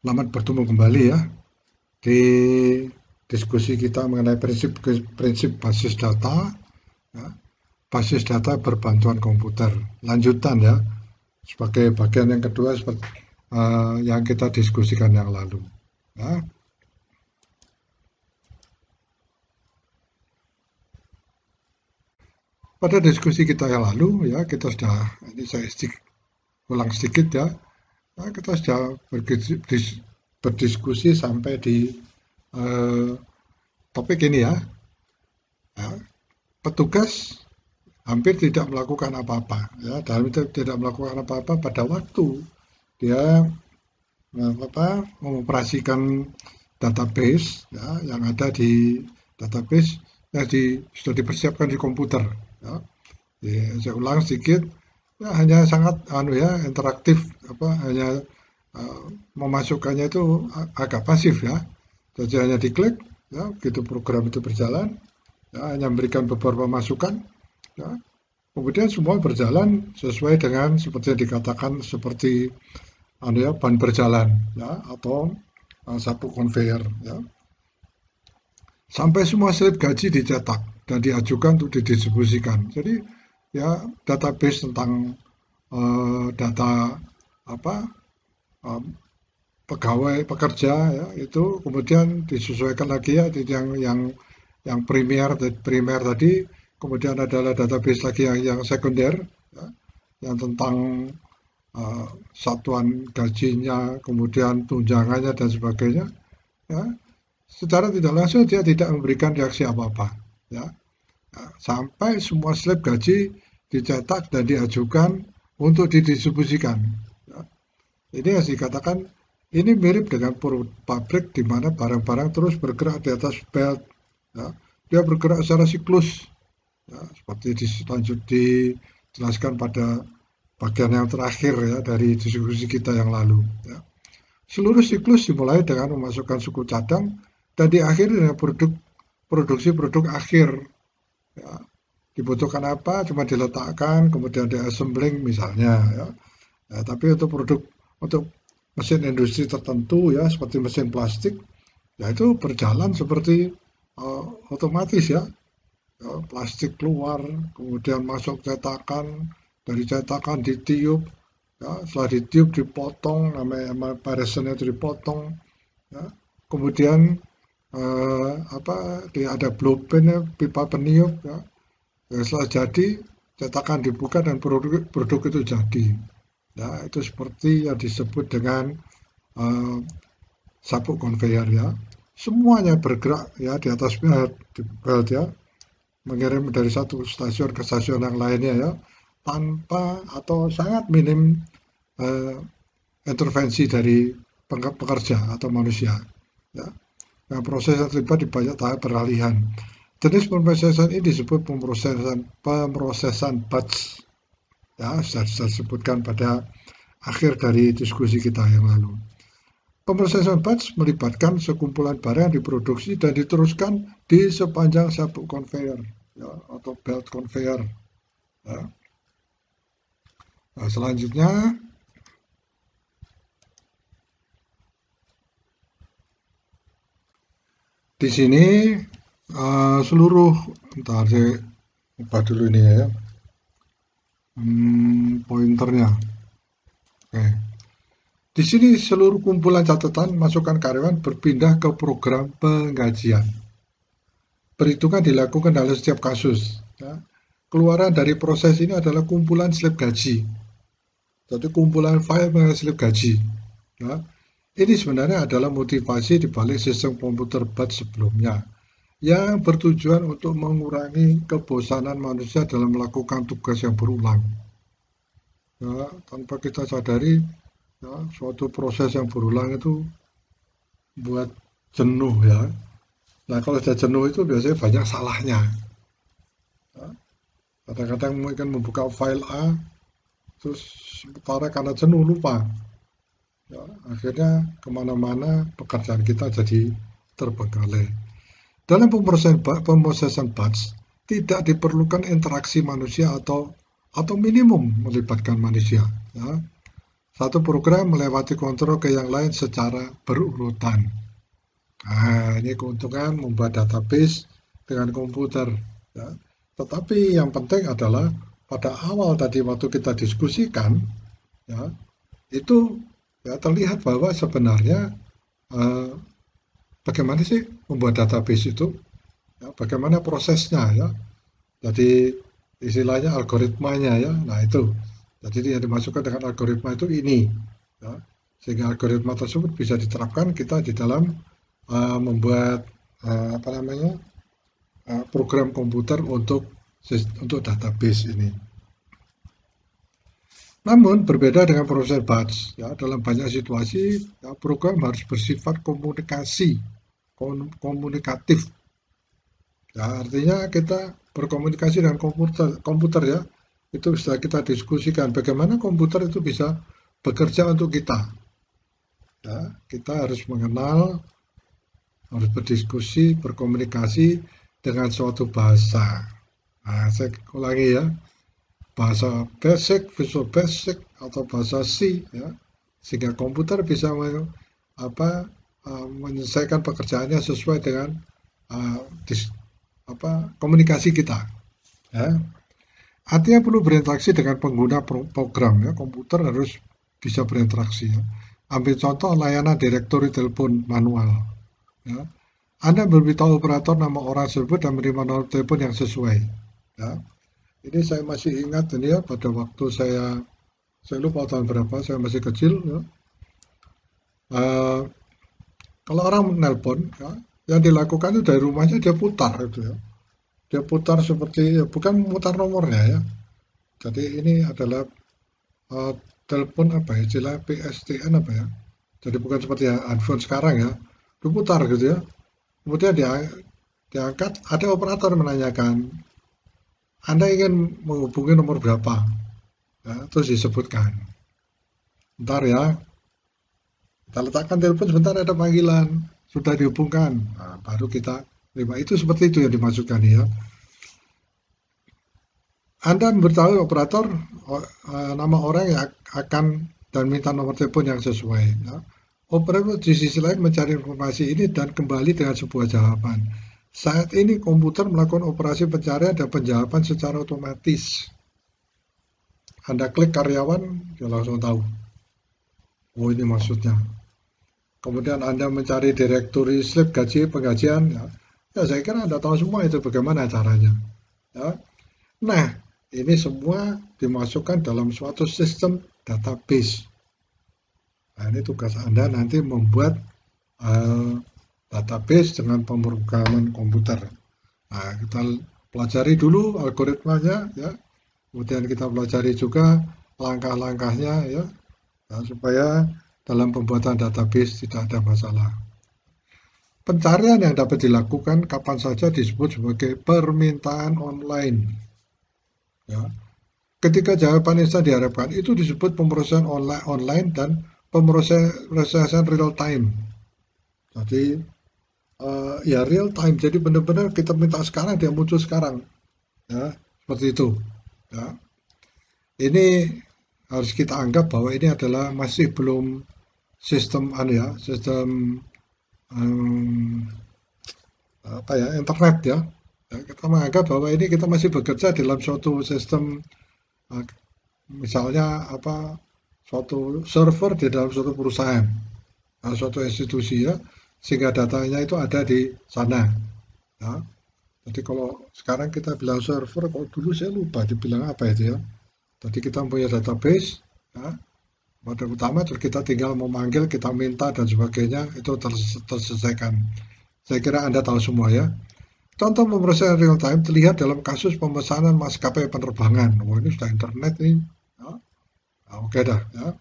Selamat bertemu kembali ya di diskusi kita mengenai prinsip basis data, ya, basis data berbantuan komputer. Lanjutan ya, sebagai bagian yang kedua seperti yang kita diskusikan yang lalu. Ya. Pada diskusi kita yang lalu ya kita sudah ini saya ulang sedikit ya, kita sudah berdiskusi sampai di eh, topik ini ya. Ya, petugas hampir tidak melakukan apa-apa ya, dalam itu tidak melakukan apa-apa pada waktu dia mengoperasikan database ya, yang ada di database yang sudah dipersiapkan di komputer ya. Saya ulang sedikit ya, hanya sangat ya interaktif, hanya memasukkannya itu agak pasif ya, jadi hanya diklik ya, begitu program itu berjalan ya, hanya memberikan beberapa masukan ya, kemudian semua berjalan sesuai dengan seperti yang dikatakan seperti ya, ban berjalan ya, atau sapu konveyor ya. Sampai semua slip gaji dicetak dan diajukan untuk didistribusikan. Jadi ya database tentang data apa uh, pegawai pekerja ya itu kemudian disesuaikan lagi ya, yang primer tadi, kemudian adalah database lagi yang sekunder ya, yang tentang satuan gajinya, kemudian tunjangannya dan sebagainya ya. Secara tidak langsung dia tidak memberikan reaksi apa-apa ya. Sampai semua slip gaji dicetak dan diajukan untuk didistribusikan ya. Ini yang dikatakan ini mirip dengan pabrik di mana barang-barang terus bergerak di atas belt ya. Dia bergerak secara siklus ya, seperti dijelaskan pada bagian yang terakhir ya dari diskusi kita yang lalu ya. Seluruh siklus dimulai dengan memasukkan suku cadang dan diakhiri dengan produksi produk akhir ya. Dibutuhkan apa cuma diletakkan kemudian diassembling misalnya ya. Ya, tapi untuk mesin industri tertentu ya seperti mesin plastik ya itu berjalan seperti otomatis ya. Ya, plastik keluar kemudian masuk cetakan, dari cetakan ditiup ya, setelah ditiup dipotong, namanya parationnya itu dipotong ya. Kemudian ada blueprint ya, pipa peniup ya. Ya, setelah jadi cetakan dibuka dan produk itu jadi ya, itu seperti yang disebut dengan uh, sabuk konveyor ya, semuanya bergerak ya di atas belt ya, mengirim dari satu stasiun ke stasiun yang lainnya ya, tanpa atau sangat minim uh, intervensi dari pekerja atau manusia ya. Nah, proses yang terlibat di banyak tahap peralihan. Jenis pemrosesan ini disebut pemrosesan batch ya, sudah disebutkan pada akhir dari diskusi kita yang lalu. Pemrosesan batch melibatkan sekumpulan barang yang diproduksi dan diteruskan di sepanjang sabuk konveyor ya, atau belt conveyor ya. Nah, selanjutnya di sini seluruh, entar saya ubah dulu ini ya, pointernya. Oke. Di sini seluruh kumpulan catatan masukan karyawan berpindah ke program penggajian. Perhitungan dilakukan dalam setiap kasus. Ya. Keluaran dari proses ini adalah kumpulan slip gaji. Jadi kumpulan file mengenai slip gaji. Ya. Ini sebenarnya adalah motivasi di balik sistem komputer batch sebelumnya, yang bertujuan untuk mengurangi kebosanan manusia dalam melakukan tugas yang berulang. Ya, tanpa kita sadari, ya, suatu proses yang berulang itu buat jenuh ya. Nah, kalau sudah jenuh itu biasanya banyak salahnya. Ya, kadang-kadang mungkin membuka file A, terus sementara karena jenuh lupa. Ya, akhirnya kemana-mana pekerjaan kita jadi terbengkalai. Dalam pemrosesan batch, tidak diperlukan interaksi manusia atau minimum melibatkan manusia. Ya. satu program melewati kontrol ke yang lain secara berurutan. Nah, ini keuntungan membuat database dengan komputer. Ya. Tetapi yang penting adalah pada awal tadi waktu kita diskusikan, ya, itu ya terlihat bahwa sebenarnya eh, bagaimana sih membuat database itu, ya, bagaimana prosesnya ya. Jadi istilahnya algoritmanya ya. Nah itu. Jadi yang dimasukkan dengan algoritma itu ini. Ya. Sehingga algoritma tersebut bisa diterapkan kita di dalam membuat apa namanya program komputer untuk database ini. Namun berbeda dengan proses batch, ya dalam banyak situasi ya, program harus bersifat komunikatif. Ya, artinya kita berkomunikasi dengan komputer ya. Itu sudah kita diskusikan bagaimana komputer itu bisa bekerja untuk kita. Ya, kita harus mengenal, harus berdiskusi, berkomunikasi dengan suatu bahasa. Nah, saya ulangi ya, bahasa basic, Visual Basic atau bahasa C, ya, sehingga komputer bisa menyelesaikan pekerjaannya sesuai dengan uh, komunikasi kita. Ya. Artinya perlu berinteraksi dengan pengguna program ya, komputer harus bisa berinteraksi. Ya. Ambil contoh layanan direktori telepon manual. Ya. Anda memberitahu operator nama orang tersebut dan menerima nomor telepon yang sesuai. Ya. Ini saya masih ingat ini ya pada waktu saya lupa tahun berapa, saya masih kecil. Ya. Kalau orang menelpon, ya, yang dilakukan itu dari rumahnya dia putar itu ya. Dia putar seperti bukan memutar nomornya ya. Jadi ini adalah uh, telepon apa ya, istilah PSTN apa ya. Jadi bukan seperti handphone sekarang ya. Diputar gitu ya. Kemudian diangkat, ada operator menanyakan, Anda ingin menghubungi nomor berapa? Ya, terus disebutkan. Bentar ya, kita letakkan telepon sebentar ada panggilan, sudah dihubungkan. Nah, baru kita terima. Itu seperti itu yang dimasukkan ya. Anda memberitahu operator nama orang yang akan dan minta nomor telepon yang sesuai. Ya. Operator di sisi lain mencari informasi ini dan kembali dengan sebuah jawaban. Saat ini komputer melakukan operasi pencarian dan penjawaban secara otomatis. Anda klik karyawan, dia langsung tahu. Oh ini maksudnya. Kemudian Anda mencari direktori slip gaji penggajian, ya, ya saya kira Anda tahu semua itu bagaimana caranya. Ya. Nah, ini semua dimasukkan dalam suatu sistem database. Nah, ini tugas Anda nanti membuat database dengan pemrograman komputer. Nah, kita pelajari dulu algoritmanya, ya. Kemudian kita pelajari juga langkah-langkahnya, ya, supaya dalam pembuatan database tidak ada masalah. Pencarian yang dapat dilakukan kapan saja disebut sebagai permintaan online. Ya. Ketika jawaban instan diharapkan, itu disebut pemrosesan online dan pemrosesan real time. Jadi ya real time. Jadi benar-benar kita minta sekarang dia muncul sekarang. Ya, seperti itu. Ya. Ini harus kita anggap bahwa ini adalah masih belum sistem internet ya. Kita menganggap bahwa ini kita masih bekerja dalam suatu sistem misalnya suatu server di dalam suatu perusahaan, suatu institusi ya, sehingga datanya itu ada di sana. Ya. Jadi kalau sekarang kita bilang server, kalau dulu saya lupa dibilang apa itu ya. Jadi kita punya database, ya, pada utama terus kita tinggal memanggil, kita minta dan sebagainya itu terselesaikan. Saya kira Anda tahu semua ya. Contoh pemrosesan real time terlihat dalam kasus pemesanan maskapai penerbangan. Wah ini sudah internet nih. Ya. Nah, oke dah. Ya.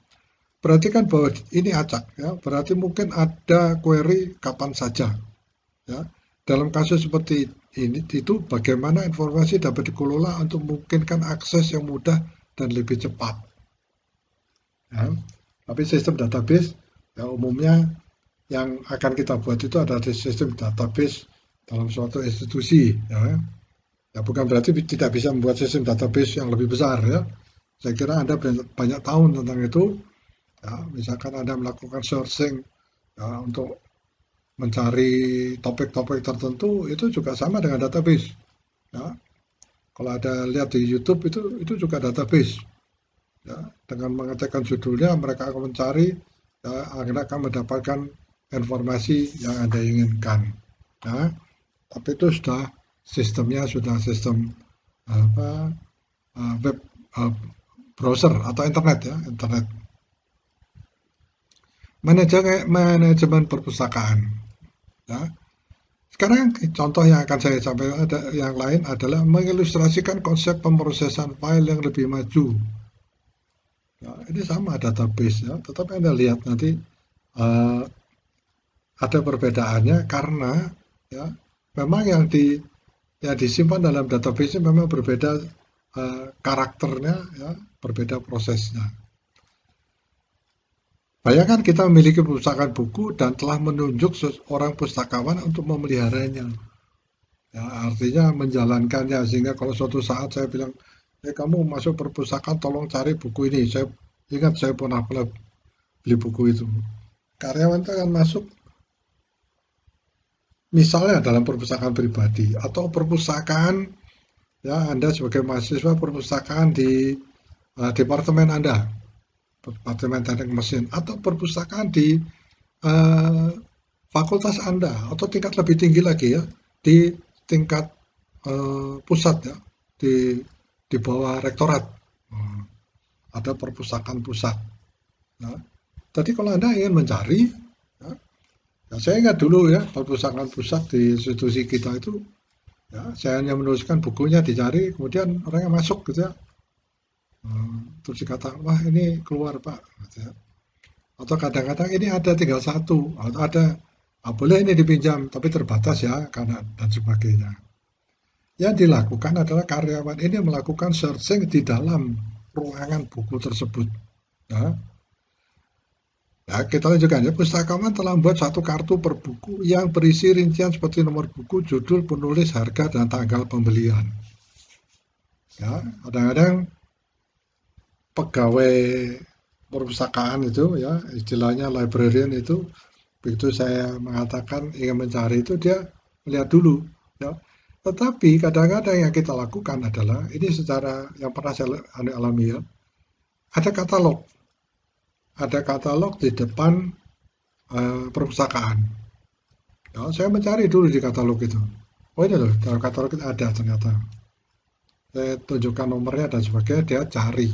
Perhatikan bahwa ini acak. Ya. Berarti mungkin ada query kapan saja. Ya. Dalam kasus seperti ini itu bagaimana informasi dapat dikelola untuk memungkinkan akses yang mudah dan lebih cepat. Ya. Tapi sistem database ya umumnya yang akan kita buat itu adalah sistem database dalam suatu institusi. Ya. Ya bukan berarti tidak bisa membuat sistem database yang lebih besar ya. Saya kira Anda banyak tahu tentang itu. Ya, misalkan Anda melakukan searching ya, untuk mencari topik-topik tertentu, itu juga sama dengan database. Ya, kalau ada lihat di YouTube itu juga database. Ya, dengan mengetikkan judulnya, mereka akan mencari, ya, akhirnya akan mendapatkan informasi yang Anda inginkan. Ya, tapi itu sudah sistemnya sudah sistem apa web uh, browser atau internet ya, internet. Manajemen perpustakaan. Ya. Sekarang contoh yang akan saya sampaikan ada yang lain adalah mengilustrasikan konsep pemrosesan file yang lebih maju. Ya, ini sama database ya, tetapi Anda lihat nanti uh, ada perbedaannya karena ya memang yang disimpan dalam database memang berbeda karakternya ya, berbeda prosesnya. Bayangkan kita memiliki perpustakaan buku dan telah menunjuk seorang pustakawan untuk memeliharanya. Ya, artinya menjalankannya sehingga kalau suatu saat saya bilang, kamu masuk perpustakaan tolong cari buku ini. Saya ingat saya pernah beli buku itu. Karyawan itu akan masuk misalnya dalam perpustakaan pribadi atau perpustakaan ya Anda sebagai mahasiswa perpustakaan di departemen Anda, departemen teknik mesin atau perpustakaan di uh, fakultas Anda atau tingkat lebih tinggi lagi ya di tingkat pusat ya di bawah rektorat. Ada perpustakaan pusat. Ya. Jadi kalau Anda ingin mencari, ya, ya saya ingat dulu ya perpustakaan pusat di institusi kita itu, ya, saya hanya menuliskan bukunya dicari, kemudian orangnya masuk gitu ya. Terus dikata, wah ini keluar Pak. Gitu ya. Atau kadang-kadang ini ada tinggal satu, atau ada boleh ini dipinjam, tapi terbatas ya, karena dan sebagainya. Yang dilakukan adalah karyawan ini melakukan searching di dalam ruangan buku tersebut. Ya, ya, kita lanjutkan ya. Pustakawan telah membuat satu kartu per buku yang berisi rincian seperti nomor buku, judul, penulis, harga, dan tanggal pembelian. Ya, kadang-kadang pegawai perpustakaan itu ya, istilahnya librarian itu, begitu saya mengatakan ingin mencari itu dia melihat dulu. Ya. Tetapi kadang-kadang yang kita lakukan adalah ini secara yang pernah saya alami ya, ada katalog, di depan perpustakaan. Ya, saya mencari dulu di katalog itu. Oh ini loh, dalam katalog itu ada ternyata. Saya tunjukkan nomornya dan sebagainya, dia cari.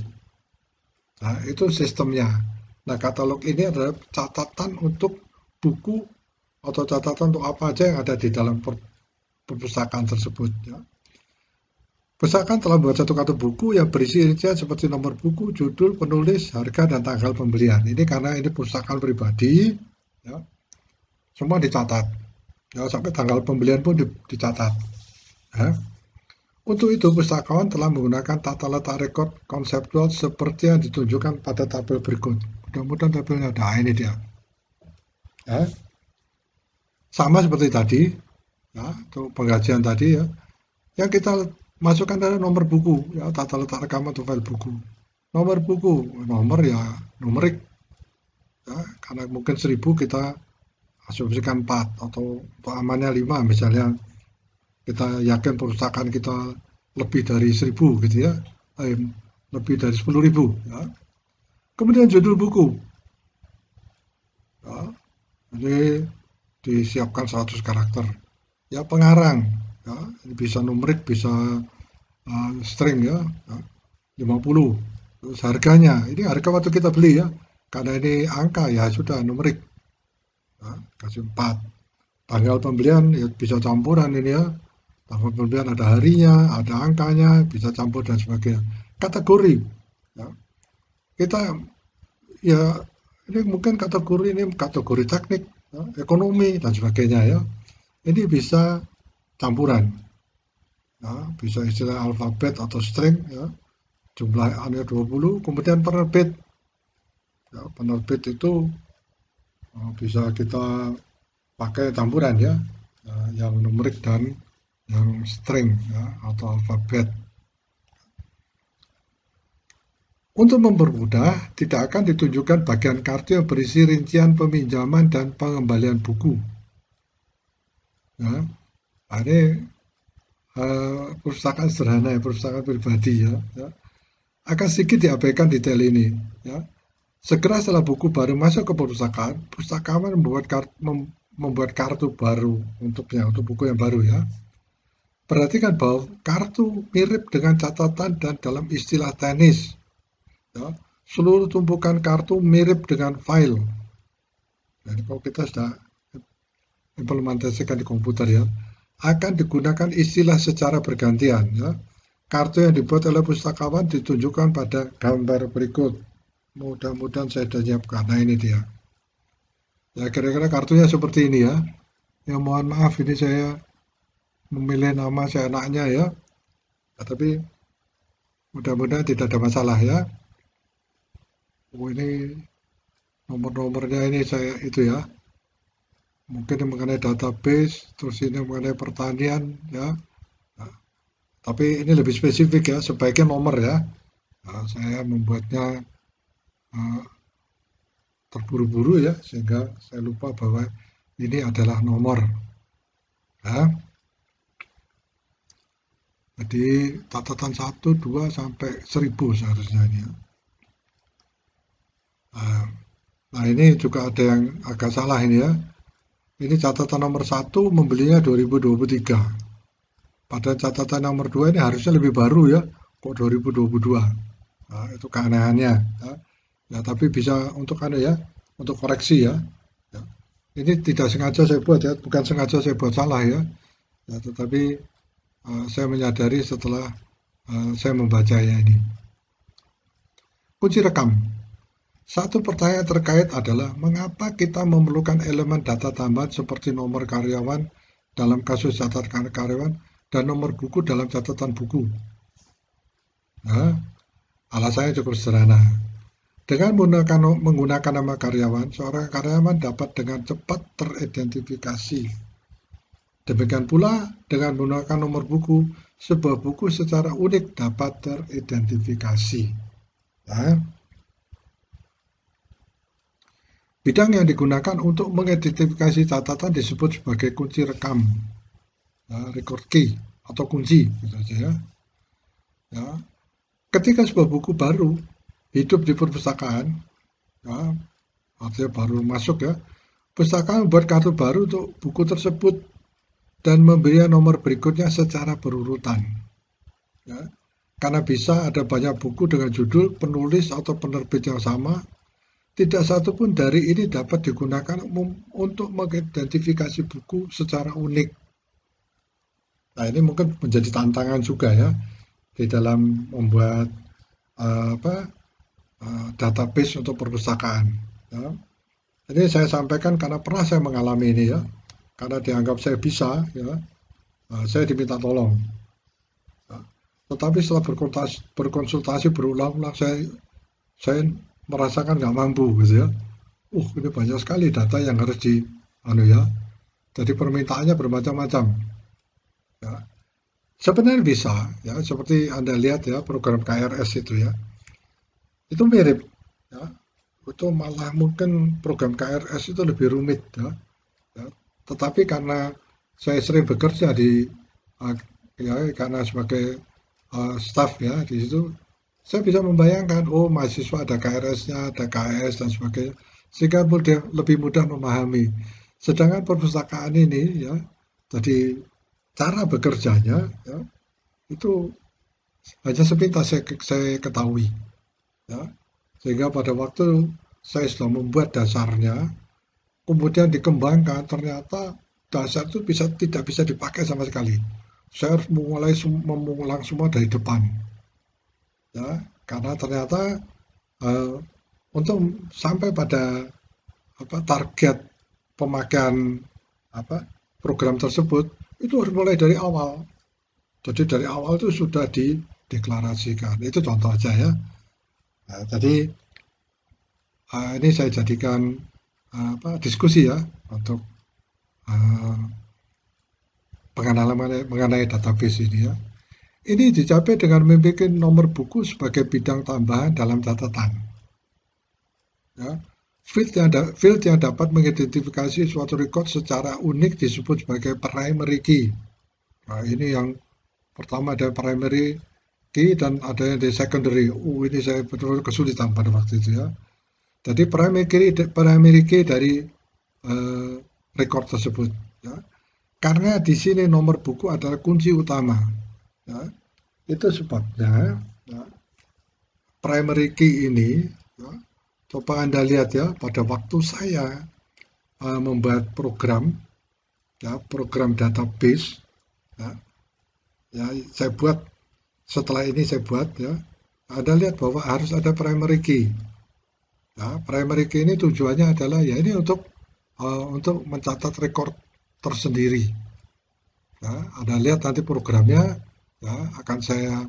Nah, itu sistemnya. Nah, katalog ini adalah catatan untuk buku atau catatan untuk apa aja yang ada di dalam perpustakaan tersebut. Ya. Perpustakaan telah membuat satu kartu buku yang berisi rincian seperti nomor buku, judul, penulis, harga, dan tanggal pembelian. Ini karena ini perpustakaan pribadi, ya, semua dicatat. Ya, sampai tanggal pembelian pun dicatat. Ya. Untuk itu, pustakawan telah menggunakan tata letak rekod konseptual seperti yang ditunjukkan pada tabel berikut. Mudah-mudahan tabelnya ada. Ini dia. Ya. Sama seperti tadi, ya, untuk penggajian tadi ya. Yang kita masukkan adalah nomor buku, ya, tata letak rekaman atau file buku. Nomor buku, nomor ya numerik. Ya, karena mungkin 1000 kita asumsikan 4 atau untuk amannya 5 misalnya kita yakin perpustakaan kita lebih dari 1000 gitu ya, lebih dari 10.000 ya. Kemudian judul buku, ya, ini disiapkan 100 karakter. Ya pengarang, ya, bisa numerik, bisa string ya, 50. Terus harganya, ini harga waktu kita beli ya, karena ini angka ya sudah numerik, ya, kasih 4. Tanggal pembelian ya bisa campuran ini ya, tanggal pembelian ada harinya, ada angkanya, bisa campur dan sebagainya. Kategori, ya, kita ya ini mungkin kategori ini kategori teknik, ya, ekonomi dan sebagainya ya. Ini bisa campuran, ya, bisa istilah alfabet atau string ya. Jumlah hanya 20, kemudian penerbit. Ya, penerbit itu bisa kita pakai campuran ya, yang numerik dan yang string ya, atau alfabet. Untuk mempermudah, tidak akan ditunjukkan bagian kartu yang berisi rincian peminjaman dan pengembalian buku. Ya, ini perpustakaan sederhana ya, perpustakaan pribadi ya, ya. Akan sedikit diabaikan detail ini. Ya. Segera setelah buku baru masuk ke perpustakaan, pustakawan membuat kartu baru untuknya, untuk buku yang baru ya. Perhatikan bahwa kartu mirip dengan catatan dan dalam istilah teknis. Ya, seluruh tumpukan kartu mirip dengan file. Jadi kalau kita sudah implementasikan di komputer ya, akan digunakan istilah secara bergantian ya. Kartu yang dibuat oleh pustakawan ditunjukkan pada gambar berikut. Mudah-mudahan saya sudah nyiapkan. Nah ini dia. Ya kira-kira kartunya seperti ini ya. Ya mohon maaf ini saya memilih nama seenaknya ya. Ya tapi mudah-mudahan tidak ada masalah ya. Oh ini nomor-nomornya ini saya itu ya. Mungkin yang mengenai database, terus ini mengenai pertanian ya. Nah, tapi ini lebih spesifik ya, sebaiknya nomor ya. Nah, saya membuatnya uh, terburu-buru ya, sehingga saya lupa bahwa ini adalah nomor. Ya. Jadi catatan 1, 2 sampai 1000 seharusnya ini ya. Nah ini juga ada yang agak salah ini ya. Ini catatan nomor 1 membelinya 2023. Pada catatan nomor 2 ini harusnya lebih baru ya, kok 2022. Nah, itu keanehannya. Ya. Ya, tapi bisa untuk ya, untuk koreksi ya. Ya. Ini tidak sengaja saya buat ya, bukan sengaja saya buat salah ya. Ya tetapi saya menyadari setelah saya membacanya ini. Kunci rekam. Satu pertanyaan terkait adalah mengapa kita memerlukan elemen data tambahan seperti nomor karyawan dalam kasus catatan karyawan dan nomor buku dalam catatan buku. Nah, alasannya cukup sederhana. Dengan menggunakan nama karyawan, seorang karyawan dapat dengan cepat teridentifikasi. Demikian pula dengan menggunakan nomor buku, sebuah buku secara unik dapat teridentifikasi. Nah, bidang yang digunakan untuk mengidentifikasi catatan disebut sebagai kunci rekam, record key atau kunci, gitu aja ya. Ya. Ketika sebuah buku baru hidup di perpustakaan, ya, artinya baru masuk ya, pustakawan membuat kartu baru untuk buku tersebut dan memberi nomor berikutnya secara berurutan. Ya. Karena bisa ada banyak buku dengan judul, penulis atau penerbit yang sama, tidak satu pun dari ini dapat digunakan untuk mengidentifikasi buku secara unik. Nah ini mungkin menjadi tantangan juga ya di dalam membuat database untuk perpustakaan. Ya. Ini saya sampaikan karena pernah saya mengalami ini ya, karena dianggap saya bisa ya, saya diminta tolong. Ya. Tetapi setelah berkonsultasi berulang-ulang saya merasakan nggak mampu gitu ya. Ini banyak sekali data yang harus ya. Jadi permintaannya bermacam-macam. Ya. Sebenarnya bisa ya, seperti Anda lihat ya program KRS itu ya. Itu mirip ya. Itu malah mungkin program KRS itu lebih rumit ya. Ya. Tetapi karena saya sering bekerja di ya karena sebagai staff ya di situ, saya bisa membayangkan mahasiswa ada KRS-nya, ada KS dan sebagainya, sehingga lebih mudah memahami. Sedangkan perpustakaan ini ya, jadi cara bekerjanya ya, itu hanya sepintas saya ketahui ya. Sehingga pada waktu saya sudah membuat dasarnya, kemudian dikembangkan, ternyata dasar itu tidak bisa dipakai sama sekali. Saya harus mengulang semua dari depan. Ya, karena ternyata untuk sampai pada target pemakaian program tersebut itu harus mulai dari awal. Jadi dari awal itu sudah dideklarasikan. Itu contoh aja ya. Nah, jadi ini saya jadikan diskusi ya untuk pengenalan mengenai database ini ya. Ini dicapai dengan membuat nomor buku sebagai bidang tambahan dalam catatan. Ya. Field yang dapat mengidentifikasi suatu record secara unik disebut sebagai primary key. Nah, ini yang pertama ada primary key dan ada yang di secondary. Ini saya betul-betul kesulitan pada waktu itu ya. Jadi primary key dari record tersebut. Ya. Karena di sini nomor buku adalah kunci utama. Ya. Itu sebabnya ya, primary key ini, ya, coba Anda lihat ya, pada waktu saya membuat program, ya, program database, ya, ya, saya buat setelah ini saya buat ya, Anda lihat bahwa harus ada primary key. Ya, primary key ini tujuannya adalah ya ini untuk mencatat rekor tersendiri. Ya, Anda lihat nanti programnya ya akan saya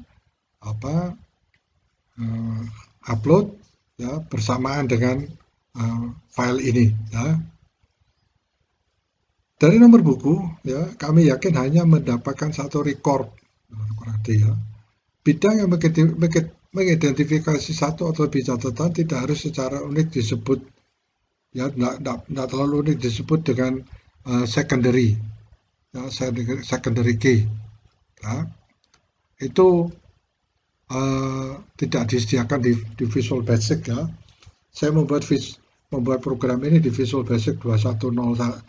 upload ya bersamaan dengan file ini ya. Dari nomor buku ya kami yakin hanya mendapatkan satu record berarti ya. Bidang yang mengidentifikasi satu atau lebih catatan tidak harus secara unik disebut ya tidak terlalu unik disebut dengan secondary ya, secondary key ya. Itu tidak disediakan di Visual Basic ya. Saya membuat program ini di Visual Basic 2010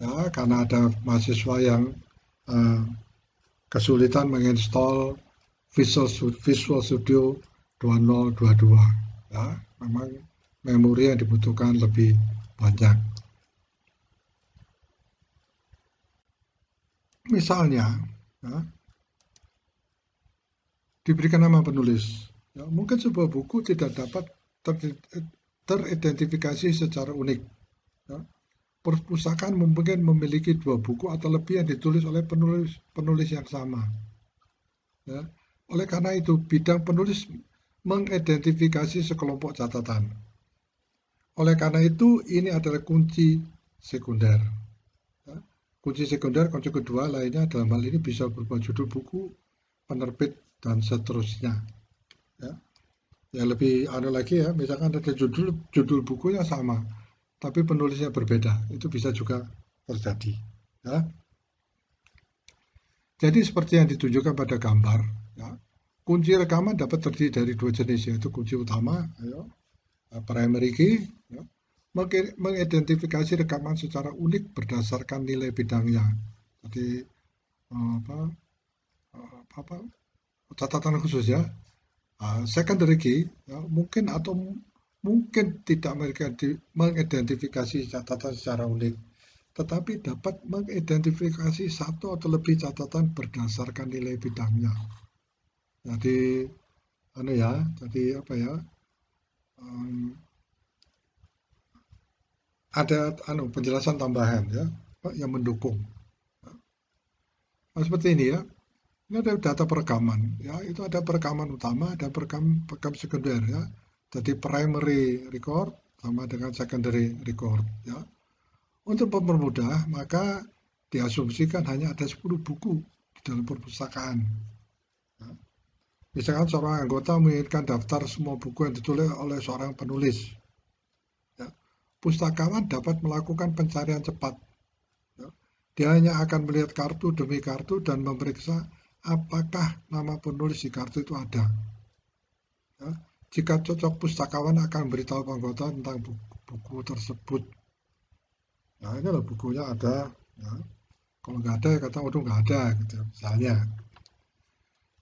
ya karena ada mahasiswa yang kesulitan menginstal Visual Studio 2022 ya. Memang memori yang dibutuhkan lebih banyak. Misalnya ya, diberikan nama penulis. Ya, mungkin sebuah buku tidak dapat teridentifikasi secara unik. Ya. Perpustakaan mungkin memiliki 2 buku atau lebih yang ditulis oleh penulis yang sama. Ya. Oleh karena itu, bidang penulis mengidentifikasi sekelompok catatan. Oleh karena itu, ini adalah kunci sekunder. Ya. Kunci sekunder, kunci kedua lainnya dalam hal ini bisa berupa judul buku, penerbit, dan seterusnya. Ya. Ya lebih lagi ya, misalkan ada judul bukunya sama, tapi penulisnya berbeda, itu bisa juga terjadi. Ya. Jadi seperti yang ditunjukkan pada gambar, ya, kunci rekaman dapat terdiri dari 2 jenis, yaitu kunci utama, ya, primary key, ya, mengidentifikasi rekaman secara unik berdasarkan nilai bidangnya. Jadi catatan khusus ya. Secondary key ya, mungkin tidak mengidentifikasi catatan secara unik, tetapi dapat mengidentifikasi satu atau lebih catatan berdasarkan nilai bidangnya. Jadi, ada penjelasan tambahan ya yang mendukung. Nah, seperti ini ya. Ini ada data perekaman, ya itu ada perekaman utama dan perekam sekunder ya. Jadi primary record sama dengan secondary record ya. Untuk mempermudah, maka diasumsikan hanya ada 10 buku di dalam perpustakaan. Ya. Misalkan seorang anggota menginginkan daftar semua buku yang ditulis oleh seorang penulis. Ya. Pustakawan dapat melakukan pencarian cepat. Ya. Dia hanya akan melihat kartu demi kartu dan memeriksa apakah nama penulis di kartu itu ada. Ya. Jika cocok, pustakawan akan beritahu anggota tentang buku tersebut. Nah, ini loh bukunya ada. Ya. Kalau nggak ada, ya kata waduh nggak ada, gitu misalnya.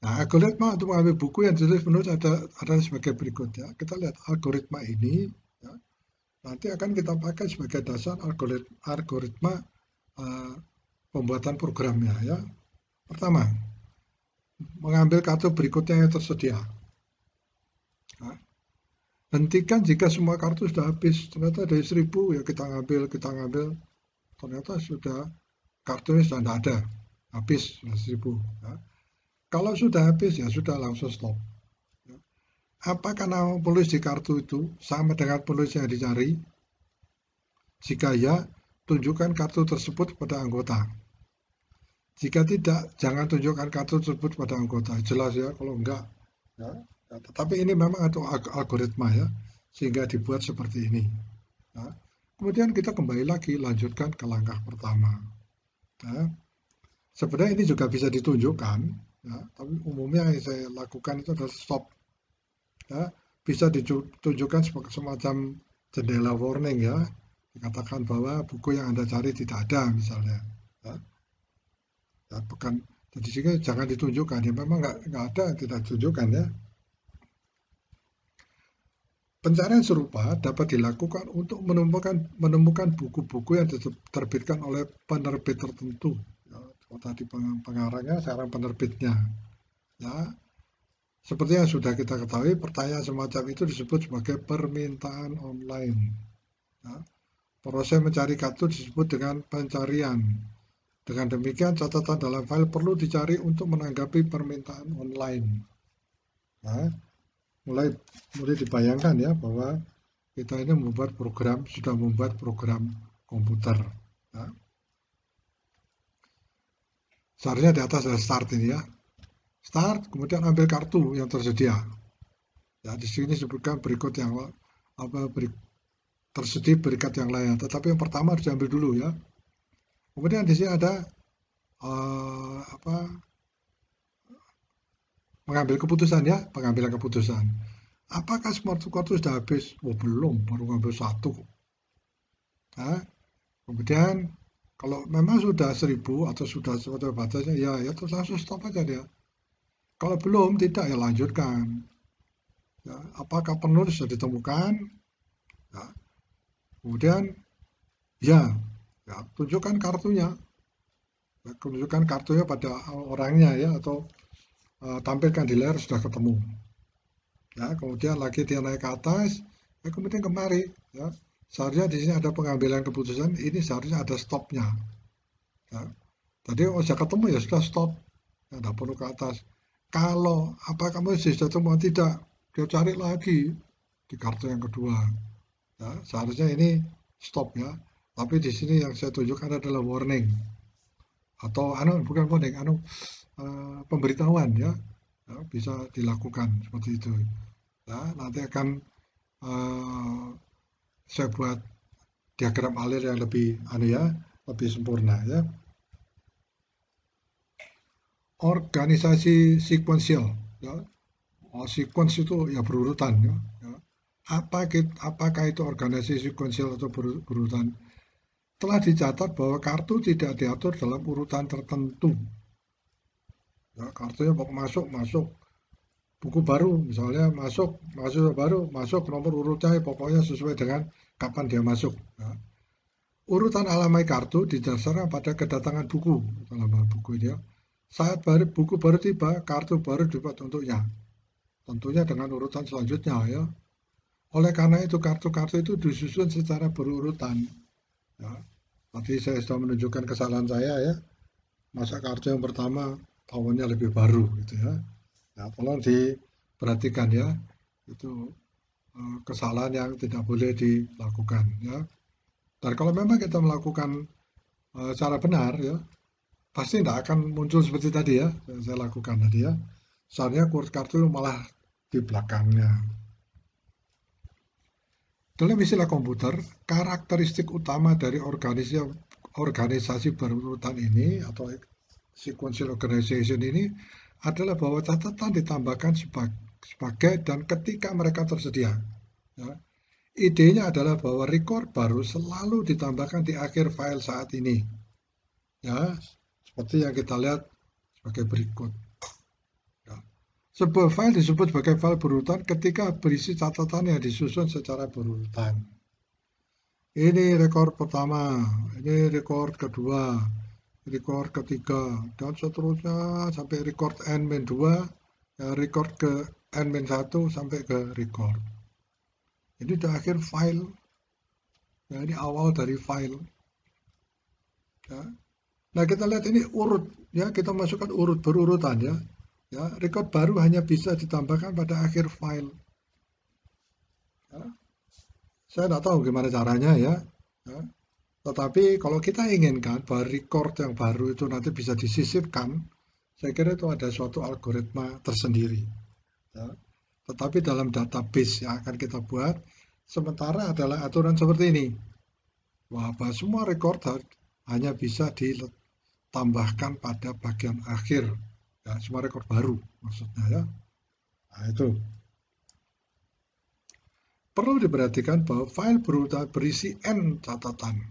Nah, algoritma untuk mengambil buku yang ditulis penulis ada sebagai berikut ya. Kita lihat algoritma ini, ya, nanti akan kita pakai sebagai dasar algoritma pembuatan programnya ya. Pertama, mengambil kartu berikutnya yang tersedia. Nah, hentikan jika semua kartu sudah habis. Ternyata dari 1000 ya kita ngambil. Ternyata sudah kartunya sudah tidak ada, habis 1000. Ya. Kalau sudah habis ya sudah langsung stop. Ya. Apakah nama penulis di kartu itu sama dengan penulis yang dicari? Jika ya, tunjukkan kartu tersebut kepada anggota. Jika tidak, jangan tunjukkan kartu tersebut pada anggota. Jelas ya, kalau enggak. Ya. Tapi ini memang ada algoritma ya, sehingga dibuat seperti ini. Ya. Kemudian kita kembali lagi, lanjutkan ke langkah pertama. Ya. Sebenarnya ini juga bisa ditunjukkan, ya, tapi umumnya yang saya lakukan itu adalah stop. Ya. Bisa ditunjukkan semacam jendela warning ya, dikatakan bahwa buku yang Anda cari tidak ada misalnya. Ya. Ya, bukan, jadi sehingga jangan ditunjukkan ya, memang nggak ada tidak ditunjukkan ya. Pencarian serupa dapat dilakukan untuk menemukan buku-buku yang diterbitkan oleh penerbit tertentu. Ya, tadi pengarangnya, sekarang penerbitnya. Ya, seperti yang sudah kita ketahui, pertanyaan semacam itu disebut sebagai permintaan online. Ya, proses mencari kartu disebut dengan pencarian. Dengan demikian, catatan dalam file perlu dicari untuk menanggapi permintaan online. Nah, mulai dibayangkan ya bahwa kita ini sudah membuat program komputer. Ya. Seharusnya di atas ada start ini ya. Start, kemudian ambil kartu yang tersedia. Ya, di sini disebutkan berikut yang tersedia berikut yang lain. Tetapi yang pertama harus diambil dulu ya. Kemudian di sini ada mengambil keputusan ya, pengambilan keputusan. Apakah smart kartu sudah habis? Oh belum, baru ngambil satu. Nah, kemudian kalau memang sudah 1000 atau sudah batasnya, ya terus langsung stop aja dia. Kalau belum, tidak ya lanjutkan. Ya, apakah penulis sudah ditemukan? Ya, kemudian ya, tunjukkan kartunya. Ya, tunjukkan kartunya pada orangnya ya, atau tampilkan di layar sudah ketemu. Ya, kemudian lagi dia naik ke atas, ya kemudian kemari. Ya, seharusnya di sini ada pengambilan keputusan, ini seharusnya ada stopnya. Ya, tadi sudah ketemu ya sudah stop, ya, tidak perlu ke atas. Kalau apa kamu sudah ketemu tidak, dia cari lagi di kartu yang kedua. Ya, seharusnya ini stop ya. Tapi di sini yang saya tunjukkan adalah warning atau bukan warning, pemberitahuan ya. Ya, bisa dilakukan seperti itu. Ya, nanti akan saya buat diagram alir yang lebih lebih sempurna ya. Organisasi sekuensial ya. Sequence itu ya berurutan ya. Apakah itu organisasi sekuensial atau berurutan? Telah dicatat bahwa kartu tidak diatur dalam urutan tertentu. Ya, kartunya masuk, buku baru misalnya masuk baru, masuk nomor urutnya pokoknya sesuai dengan kapan dia masuk. Ya. Urutan alamai kartu didasarkan pada kedatangan buku dalam buku ini ya. Saat buku baru tiba, kartu baru dibuat untuknya. Tentunya dengan urutan selanjutnya ya. Oleh karena itu kartu-kartu itu disusun secara berurutan. Ya. Tadi saya sudah menunjukkan kesalahan saya ya. Masa kartu yang pertama tahunnya lebih baru gitu ya. Ya, tolong diperhatikan ya. Itu kesalahan yang tidak boleh dilakukan ya. Dan kalau memang kita melakukan secara benar ya, pasti tidak akan muncul seperti tadi ya, saya lakukan tadi ya. Soalnya kartu malah di belakangnya. Dalam istilah komputer, karakteristik utama dari organisasi berurutan ini atau sequential organization ini adalah bahwa catatan ditambahkan sebagai dan ketika mereka tersedia. Ya. Idenya adalah bahwa record baru selalu ditambahkan di akhir file saat ini. Ya, seperti yang kita lihat sebagai berikut. Ya. Sebuah file disebut sebagai file berurutan ketika berisi catatan yang disusun secara berurutan. Ini rekor pertama, ini rekor kedua, record ketiga, dan seterusnya sampai record n-2, ya, record ke n-1 sampai ke record. Ini di akhir file, ya, ini awal dari file. Ya. Nah kita lihat ini urut, ya kita masukkan urut berurutan ya. Ya, record baru hanya bisa ditambahkan pada akhir file. Ya. Saya tidak tahu gimana caranya ya. Ya. Tetapi kalau kita inginkan bahwa record yang baru itu nanti bisa disisipkan, saya kira itu ada suatu algoritma tersendiri. Ya. Tetapi dalam database yang akan kita buat, sementara adalah aturan seperti ini, bahwa semua record hanya bisa ditambahkan pada bagian akhir, ya, semua record baru maksudnya ya. Nah, itu perlu diperhatikan bahwa file berurutan berisi n catatan,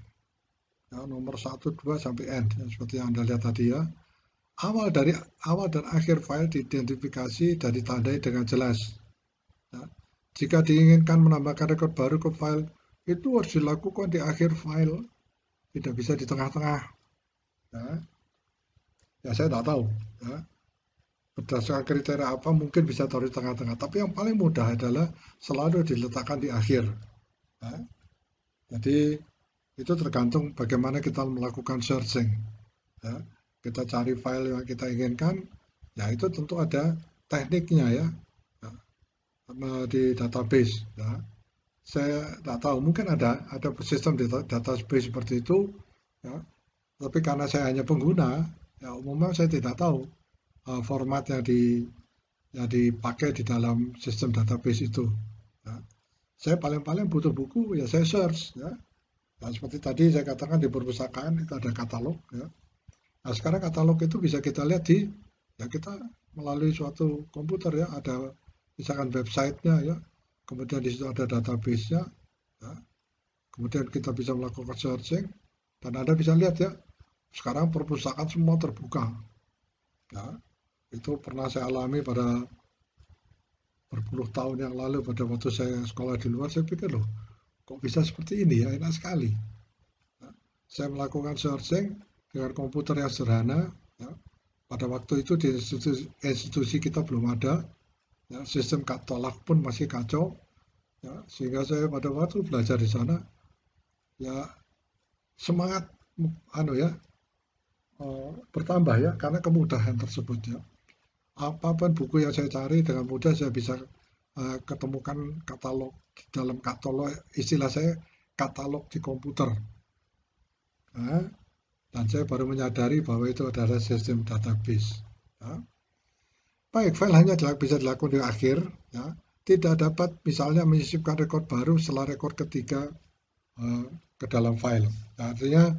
ya, nomor 1, 2 sampai n, ya, seperti yang Anda lihat tadi ya. Awal dan akhir file diidentifikasi dan ditandai dengan jelas. Ya. Jika diinginkan menambahkan rekod baru ke file, itu harus dilakukan di akhir file, tidak bisa di tengah-tengah. Ya, saya tidak tahu. Ya. Berdasarkan kriteria apa mungkin bisa taruh di tengah-tengah. Tapi yang paling mudah adalah selalu diletakkan di akhir. Ya. Jadi itu tergantung bagaimana kita melakukan searching. Ya. Kita cari file yang kita inginkan, ya itu tentu ada tekniknya ya, di database. Ya. Saya tidak tahu, mungkin ada sistem di database seperti itu, ya. Tapi karena saya hanya pengguna, ya umumnya saya tidak tahu format yang dipakai di dalam sistem database itu. Ya. Saya paling-paling butuh buku, ya saya search. Ya. Nah, seperti tadi saya katakan di perpustakaan itu ada katalog. Ya. Nah, sekarang katalog itu bisa kita lihat ya kita melalui suatu komputer ya, ada misalkan websitenya ya, kemudian di situ ada database-nya, ya, kemudian kita bisa melakukan searching, dan Anda bisa lihat ya, sekarang perpustakaan semua terbuka. Ya, itu pernah saya alami pada berpuluh tahun yang lalu pada waktu saya sekolah di luar, saya pikir loh, kok bisa seperti ini ya, enak sekali. Ya, saya melakukan searching dengan komputer yang sederhana, ya. Pada waktu itu di institusi kita belum ada, ya, sistem katalog pun masih kacau, ya, sehingga saya pada waktu belajar di sana, ya semangat ya bertambah ya karena kemudahan tersebut ya. Apapun buku yang saya cari dengan mudah saya bisa ketemukan katalog dalam katalog, istilah saya katalog di komputer. Nah, dan saya baru menyadari bahwa itu adalah sistem database. Ya. Baik, file hanya bisa dilakukan di akhir, ya. Tidak dapat misalnya menyisipkan rekod baru setelah rekod ketiga ke dalam file. Ya, artinya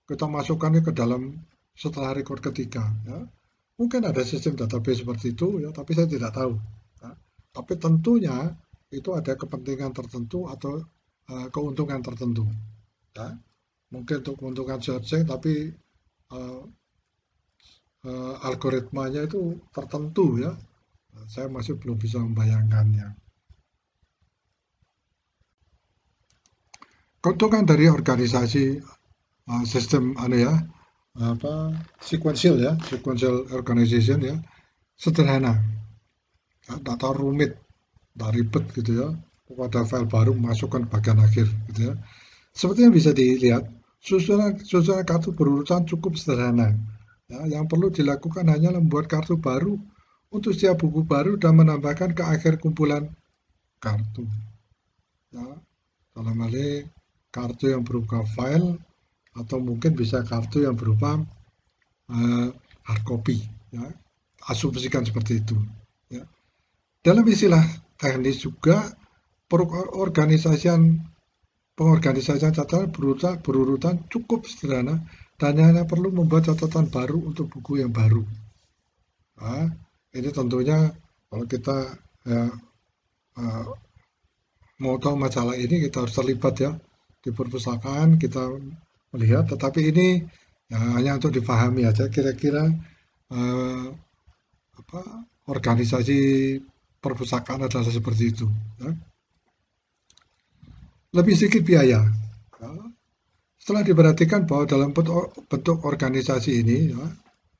kita masukkannya ke dalam setelah rekod ketiga. Ya. Mungkin ada sistem database seperti itu, ya, tapi saya tidak tahu. Ya. Tapi tentunya itu ada kepentingan tertentu atau keuntungan tertentu. Ya. Mungkin untuk keuntungan searching, tapi algoritmanya itu tertentu ya. Saya masih belum bisa membayangkannya. Keuntungan dari organisasi sistem sequential organization ya, sederhana, ya, data rumit, tak ribet gitu ya. Pada file baru masukkan bagian akhir gitu ya. Seperti yang bisa dilihat, susunan kartu berurutan cukup sederhana. Ya, yang perlu dilakukan hanya membuat kartu baru untuk setiap buku baru dan menambahkan ke akhir kumpulan kartu. Ya, dalam hal ini kartu yang berupa file atau mungkin bisa kartu yang berupa hard copy. Ya. Asumsikan seperti itu. Ya. Dalam istilah teknis juga pengorganisasian catatan berurutan cukup sederhana dan hanya perlu membuat catatan baru untuk buku yang baru. Nah, ini tentunya kalau kita ya, mau tahu masalah ini kita harus terlibat ya di perpustakaan, kita melihat, tetapi ini ya, hanya untuk dipahami aja kira-kira organisasi perpustakaan adalah seperti itu. Ya. Lebih sedikit biaya. Ya. Setelah diperhatikan bahwa dalam bentuk organisasi ini, ya,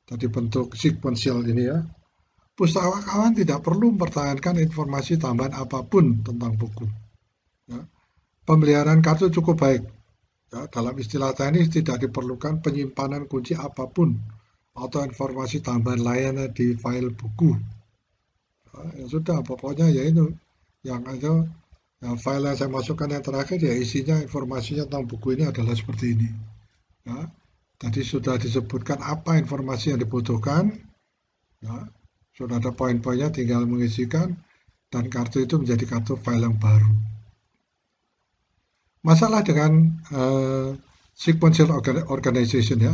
tadi bentuk sequential ini ya, pustakawan tidak perlu mempertahankan informasi tambahan apapun tentang buku. Ya. Pemeliharaan kartu cukup baik. Ya, dalam istilah teknis tidak diperlukan penyimpanan kunci apapun atau informasi tambahan lainnya di file buku. Ya, ya sudah, pokoknya ya itu yang ada Nah, file yang saya masukkan yang terakhir ya isinya informasinya tentang buku ini adalah seperti ini. Ya, tadi sudah disebutkan apa informasi yang dibutuhkan. Ya, sudah ada poin-poinnya, tinggal mengisikan dan kartu itu menjadi kartu file yang baru. Masalah dengan sequential organization ya,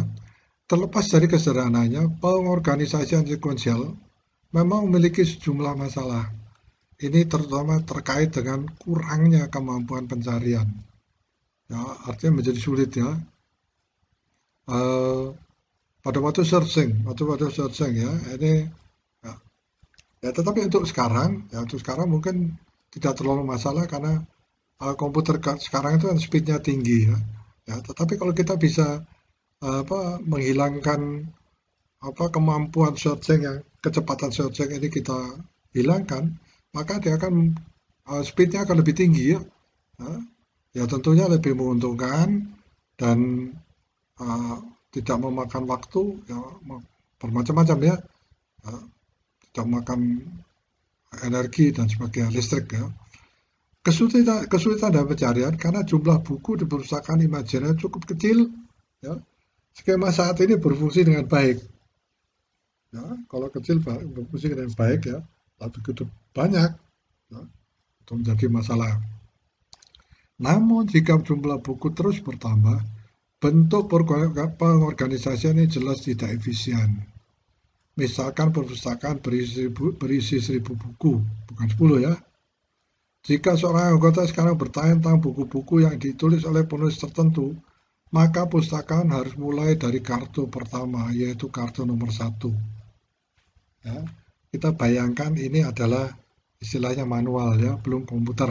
terlepas dari kesederhanaannya, pengorganisasian sequential memang memiliki sejumlah masalah. Ini terutama terkait dengan kurangnya kemampuan pencarian. Ya, artinya menjadi sulit ya. Pada waktu searching ya, ini ya, ya, tetapi untuk sekarang mungkin tidak terlalu masalah karena komputer sekarang itu kan speednya tinggi ya. Ya, tetapi kalau kita bisa menghilangkan kemampuan searching yang kecepatan searching ini kita hilangkan, maka dia akan speednya akan lebih tinggi ya. Ya tentunya lebih menguntungkan dan tidak memakan waktu ya, bermacam-macam ya, tidak memakan energi dan sebagainya, listrik ya. Kesulitan dalam pencarian karena jumlah buku di perpustakaan Imaginary cukup kecil ya. Skema saat ini berfungsi dengan baik ya, kalau kecil berfungsi dengan baik ya, tapi begitu banyak ya, itu menjadi masalah. Namun jika jumlah buku terus bertambah, bentuk pengorganisasian ini jelas tidak efisien. Misalkan perpustakaan berisi 1000 buku, bukan 10 ya. Jika seorang anggota sekarang bertanya tentang buku-buku yang ditulis oleh penulis tertentu, maka perpustakaan harus mulai dari kartu pertama, yaitu kartu nomor 1. Ya, kita bayangkan ini adalah istilahnya manual ya, belum komputer.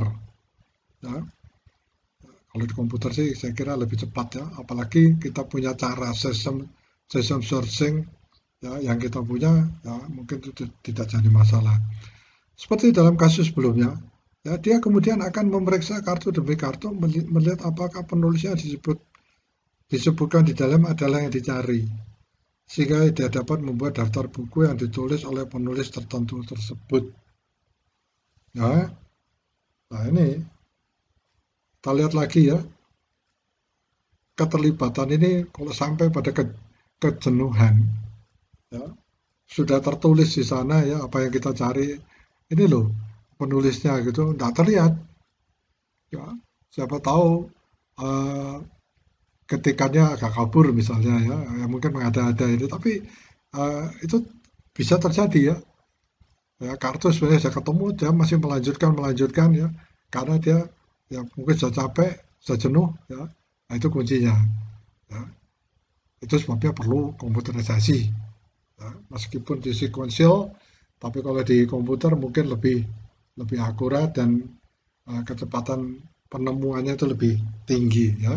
Ya, kalau di komputer sih saya kira lebih cepat ya, apalagi kita punya cara sistem searching ya, yang kita punya ya, mungkin itu tidak jadi masalah. Seperti dalam kasus sebelumnya, ya, dia kemudian akan memeriksa kartu demi kartu, melihat apakah penulisnya disebutkan di dalam adalah yang dicari, sehingga dia dapat membuat daftar buku yang ditulis oleh penulis tertentu tersebut. Ya, nah ini kita lihat lagi ya, keterlibatan ini kalau sampai pada kejenuhan, ya, sudah tertulis di sana ya apa yang kita cari, ini loh penulisnya gitu, tidak terlihat. Ya, siapa tahu ketikannya agak kabur misalnya ya mungkin mengada-ada ini, tapi itu bisa terjadi ya. Ya, kartu sebenarnya saya ketemu dia masih melanjutkan ya, karena dia ya mungkin sudah capek, sudah jenuh ya. Nah, itu kuncinya. Ya. Itu sebabnya perlu komputerisasi. Ya. Meskipun di sequential, tapi kalau di komputer mungkin lebih akurat dan kecepatan penemuannya itu lebih tinggi ya.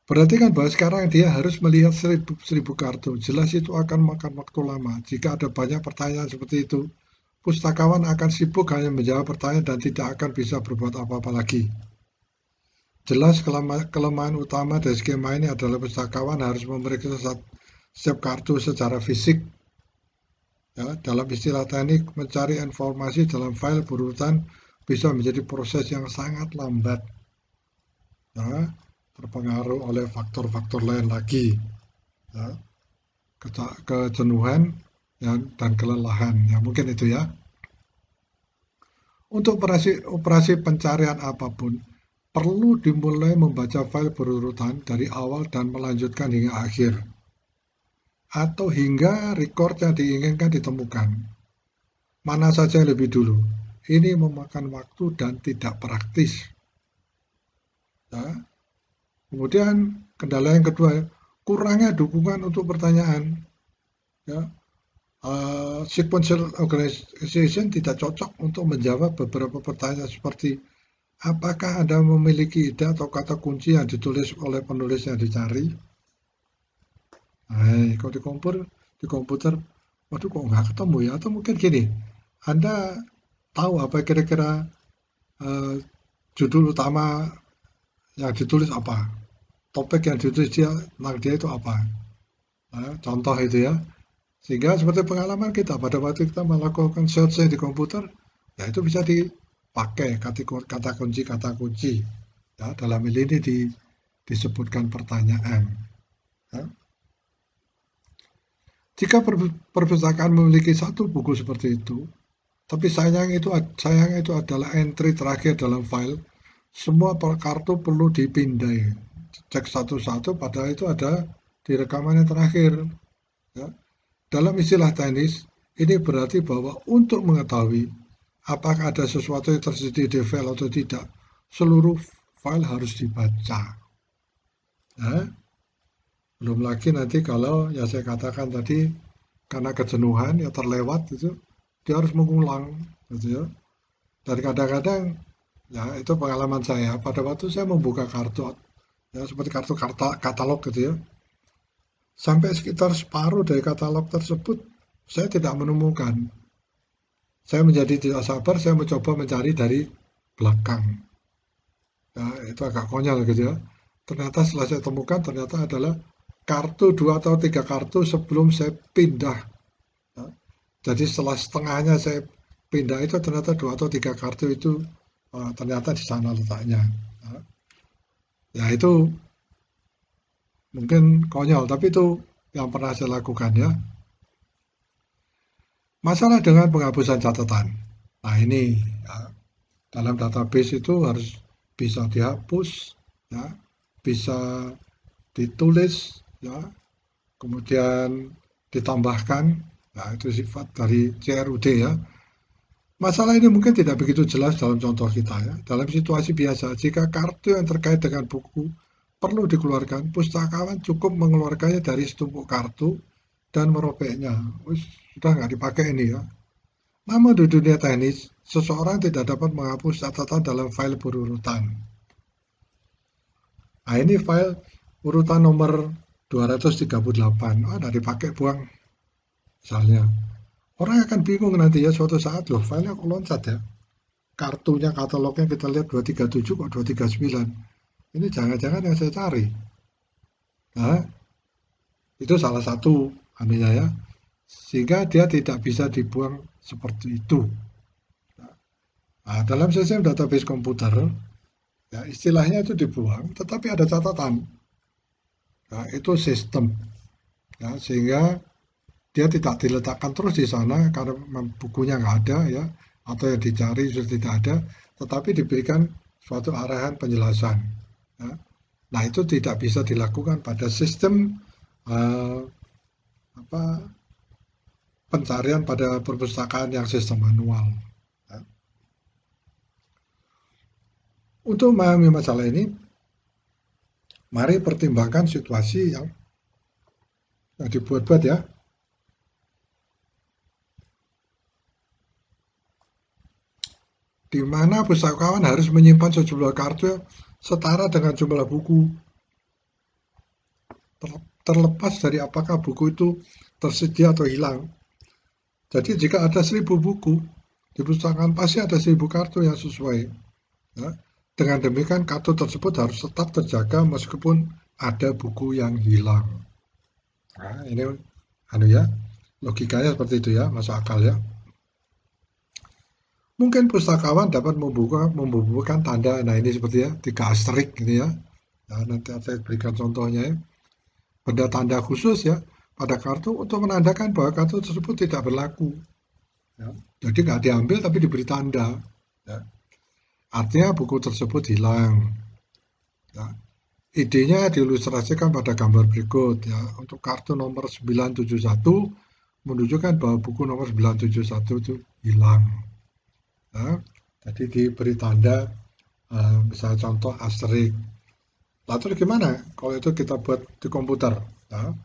Perhatikan bahwa sekarang dia harus melihat 1000 kartu. Jelas itu akan makan waktu lama. Jika ada banyak pertanyaan seperti itu, pustakawan akan sibuk hanya menjawab pertanyaan dan tidak akan bisa berbuat apa-apa lagi. Jelas kelemahan utama dari skema ini adalah pustakawan harus memeriksa setiap kartu secara fisik. Ya, dalam istilah teknik, mencari informasi dalam file berurutan bisa menjadi proses yang sangat lambat. Ya, terpengaruh oleh faktor-faktor lain lagi. Ya, kejenuhan ya, dan kelelahan. Ya, mungkin itu ya. Untuk operasi pencarian apapun, perlu dimulai membaca file berurutan dari awal dan melanjutkan hingga akhir, atau hingga record yang diinginkan ditemukan. Mana saja lebih dulu. Ini memakan waktu dan tidak praktis. Ya. Kemudian kendala yang kedua, kurangnya dukungan untuk pertanyaan. Ya. Sequential organization tidak cocok untuk menjawab beberapa pertanyaan seperti apakah Anda memiliki ide atau kata kunci yang ditulis oleh penulis yang dicari? Nah, kalau di komputer, waduh kok nggak ketemu ya? Atau mungkin gini, Anda tahu apa kira-kira judul utama yang ditulis apa? Topik yang ditulis tentang dia itu apa? Nah, contoh itu ya. Sehingga seperti pengalaman kita pada waktu kita melakukan search di komputer, ya itu bisa pakai kata kunci ya, dalam hal ini disebutkan pertanyaan ya. Jika perpustakaan memiliki satu buku seperti itu, tapi sayangnya itu adalah entry terakhir dalam file, semua kartu perlu dipindai, cek satu-satu, padahal itu ada di rekaman yang terakhir ya. Dalam istilah teknis, ini berarti bahwa untuk mengetahui apakah ada sesuatu yang terjadi di file atau tidak, seluruh file harus dibaca ya. Belum lagi nanti kalau ya saya katakan tadi, karena kejenuhan ya terlewat itu, dia harus mengulang gitu ya. Dan kadang-kadang ya itu pengalaman saya pada waktu saya membuka kartu ya seperti kartu katalog gitu ya. Sampai sekitar separuh dari katalog tersebut saya tidak menemukan. Saya menjadi tidak sabar, saya mencoba mencari dari belakang. Ya, itu agak konyol gitu ya. Ternyata setelah saya temukan ternyata adalah kartu 2 atau 3 kartu sebelum saya pindah. Ya, jadi setelah setengahnya saya pindah itu ternyata 2 atau 3 kartu itu ternyata di sana letaknya. Ya itu mungkin konyol, tapi itu yang pernah saya lakukan ya. Masalah dengan penghapusan catatan. Nah ini ya, dalam database itu harus bisa dihapus, ya, bisa ditulis, ya, kemudian ditambahkan. Nah itu sifat dari CRUD ya. Masalah ini mungkin tidak begitu jelas dalam contoh kita ya. Dalam situasi biasa, jika kartu yang terkait dengan buku perlu dikeluarkan, pustakawan cukup mengeluarkannya dari setumpuk kartu dan merobeknya. Sudah nggak dipakai ini ya. Namun di dunia teknis, seseorang tidak dapat menghapus catatan dalam file berurutan. Nah ini file urutan nomor 238. Oh, nggak dipakai, buang. Misalnya. Orang akan bingung nanti ya suatu saat, loh filenya kok loncat ya. Kartunya, katalognya kita lihat 237 kok 239. Ini jangan-jangan yang saya cari. Nah, itu salah satu anunya ya. Sehingga dia tidak bisa dibuang seperti itu. Nah, dalam sistem database komputer, ya istilahnya itu dibuang, tetapi ada catatan. Nah, itu sistem. Ya, sehingga dia tidak diletakkan terus di sana karena bukunya nggak ada ya, atau yang dicari sudah tidak ada, tetapi diberikan suatu arahan penjelasan. Ya. Nah itu tidak bisa dilakukan pada sistem uh, apa, pencarian pada perpustakaan yang sistem manual. Ya. Untuk memahami masalah ini, mari pertimbangkan situasi yang dibuat-buat ya. Di mana pustakawan harus menyimpan sejumlah kartu setara dengan jumlah buku. Terlepas dari apakah buku itu tersedia atau hilang. Jadi jika ada 1000 buku, di pustakaan pasti ada 1000 kartu yang sesuai. Ya. Dengan demikian kartu tersebut harus tetap terjaga meskipun ada buku yang hilang. Nah, ini ya, logikanya seperti itu ya, masuk akal ya. Mungkin pustakawan dapat membubuhkan tanda, nah ini seperti ya, 3 asterik gitu ya. Nah, nanti saya berikan contohnya ya. Benda tanda khusus ya pada kartu untuk menandakan bahwa kartu tersebut tidak berlaku. Ya. Jadi nggak diambil tapi diberi tanda. Ya. Artinya buku tersebut hilang. Ya. Idenya diilustrasikan pada gambar berikut ya. Untuk kartu nomor 971 menunjukkan bahwa buku nomor 971 itu hilang. Ya. Jadi diberi tanda, misalnya contoh asterik. Lalu gimana kalau itu kita buat di komputer? Ya,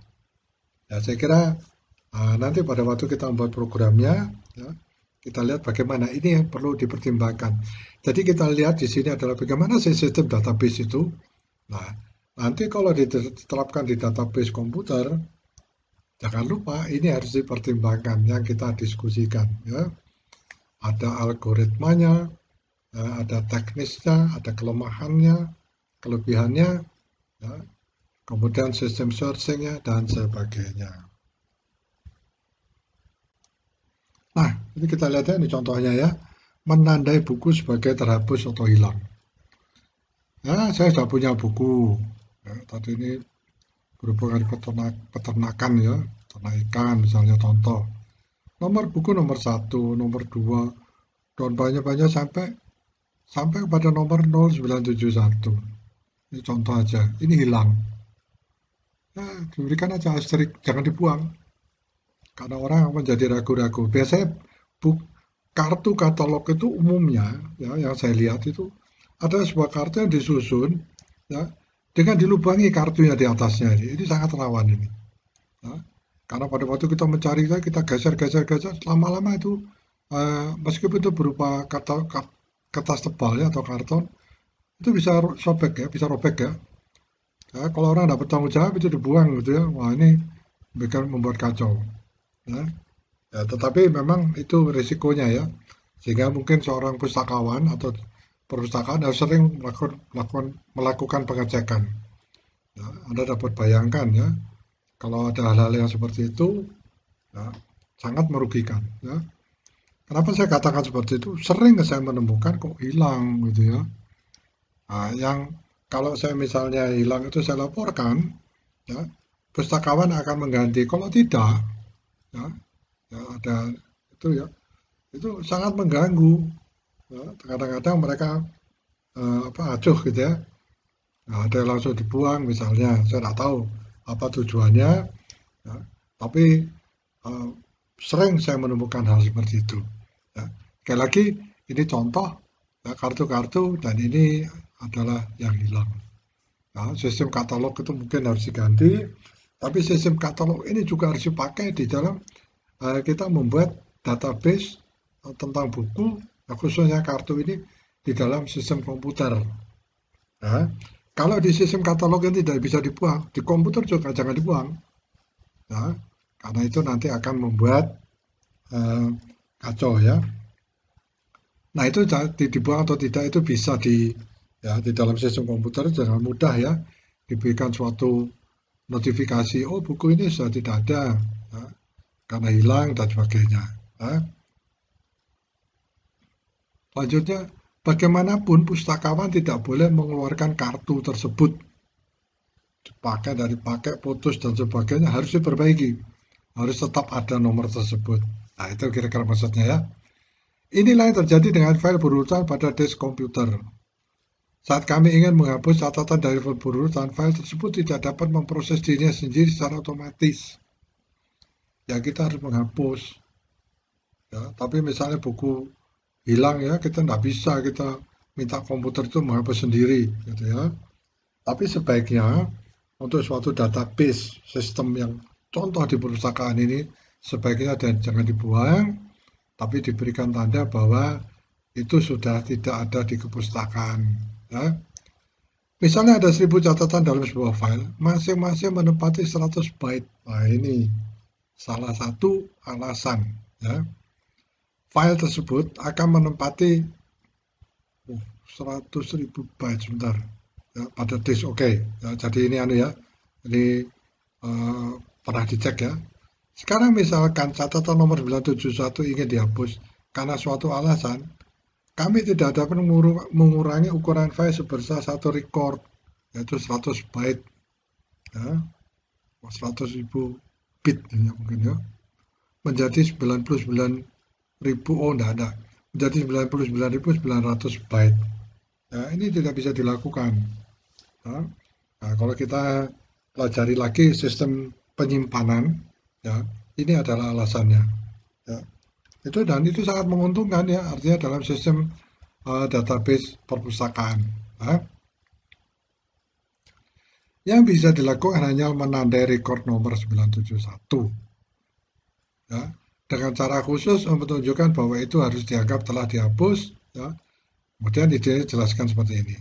ya saya kira nanti pada waktu kita membuat programnya, ya, kita lihat bagaimana ini yang perlu dipertimbangkan. Jadi kita lihat di sini adalah bagaimana sistem database itu. Nah, nanti kalau diterapkan di database komputer, jangan lupa ini harus dipertimbangkan yang kita diskusikan. Ya. Ada algoritmanya, ada teknisnya, ada kelemahannya, kelebihannya, ya, kemudian sistem searching-nya, dan sebagainya. Nah, ini kita lihat ya, ini contohnya ya. menandai buku sebagai terhapus atau hilang. Ya, saya sudah punya buku. Ya, tadi ini berhubungan peternakan ya, ternak ikan misalnya contoh. Nomor buku nomor satu, nomor dua, dan banyak-banyak sampai sampai pada nomor 0971. Ini contoh aja, ini hilang. Ya, diberikan aja asterik, jangan dibuang. Karena orang menjadi ragu-ragu. Biasanya buk, kartu katalog itu umumnya, ya, yang saya lihat itu ada sebuah kartu yang disusun, ya, dengan dilubangi kartunya di atasnya. Ini sangat rawan ini. Ya. Karena pada waktu kita mencari, kita geser-geser-geser, lama-lama itu meskipun itu berupa kertas tebal ya atau karton, itu bisa sobek ya, bisa robek ya. Ya, kalau orang tidak bertanggung jawab itu dibuang gitu ya. Wah ini membuat kacau. Ya. Ya, tetapi memang itu risikonya ya. Sehingga mungkin seorang pustakawan atau perpustakaan harus sering melakukan pengecekan. Ya, Anda dapat bayangkan ya, kalau ada hal-hal yang seperti itu, ya, sangat merugikan. Ya. Kenapa saya katakan seperti itu? Sering saya menemukan kok hilang gitu ya. Nah, yang kalau saya misalnya hilang itu saya laporkan, ya, pustakawan akan mengganti. Kalau tidak, ya, ya ada itu ya, itu sangat mengganggu. Ya. Kadang-kadang mereka acuh gitu ya. Nah, ada yang langsung dibuang misalnya, saya tidak tahu apa tujuannya, ya. Tapi eh, sering saya menemukan hal seperti itu. Ya. Sekali lagi, ini contoh ya, kartu-kartu dan ini adalah yang hilang. Nah, sistem katalog itu mungkin harus diganti, tapi sistem katalog ini juga harus dipakai di dalam kita membuat database tentang buku, khususnya kartu ini di dalam sistem komputer. Nah, kalau di sistem katalog yang tidak bisa dibuang, di komputer juga jangan dibuang. Nah, karena itu nanti akan membuat eh, kacau ya. Nah, itu dibuang atau tidak itu bisa di dalam sistem komputer dengan mudah ya diberikan suatu notifikasi, oh buku ini sudah tidak ada ya, karena hilang dan sebagainya. Nah, selanjutnya, bagaimanapun pustakawan tidak boleh mengeluarkan kartu tersebut, dipakai dari pakai, putus dan sebagainya harus diperbaiki, harus tetap ada nomor tersebut. Nah itu kira-kira maksudnya ya. Inilah yang terjadi dengan file berurutan pada disk komputer. Saat kami ingin menghapus catatan dari file berurutan, file tersebut tidak dapat memproses dirinya sendiri secara otomatis. Ya kita harus menghapus. Ya, tapi misalnya buku hilang ya kita tidak bisa kita minta komputer itu menghapus sendiri, gitu ya. Tapi sebaiknya untuk suatu database sistem yang contoh di perpustakaan ini sebaiknya dan jangan dibuang, tapi diberikan tanda bahwa itu sudah tidak ada di kepustakaan. Ya. Misalnya ada 1000 catatan dalam sebuah file, masing-masing menempati 100 byte. Nah ini salah satu alasan. Ya. File tersebut akan menempati 100.000 byte sebentar. Ya, pada disk, oke. Ya, jadi ini ya, ini uh, pernah dicek ya. Sekarang misalkan catatan nomor 971 ingin dihapus karena suatu alasan, kami tidak dapat mengurangi ukuran file sebesar satu record, yaitu 100 byte, ya, 100.000 bit ya, mungkin ya, menjadi 99.000, oh enggak ada, menjadi 99.900 byte. Ya, ini tidak bisa dilakukan. Ya. Nah, kalau kita pelajari lagi sistem penyimpanan, ya, ini adalah alasannya. Ya. Itu sangat menguntungkan ya, artinya dalam sistem database perpustakaan. Ya. Yang bisa dilakukan hanya menandai record nomor 971. Ya. Dengan cara khusus menunjukkan bahwa itu harus dianggap telah dihapus. Ya. Kemudian dijelaskan seperti ini.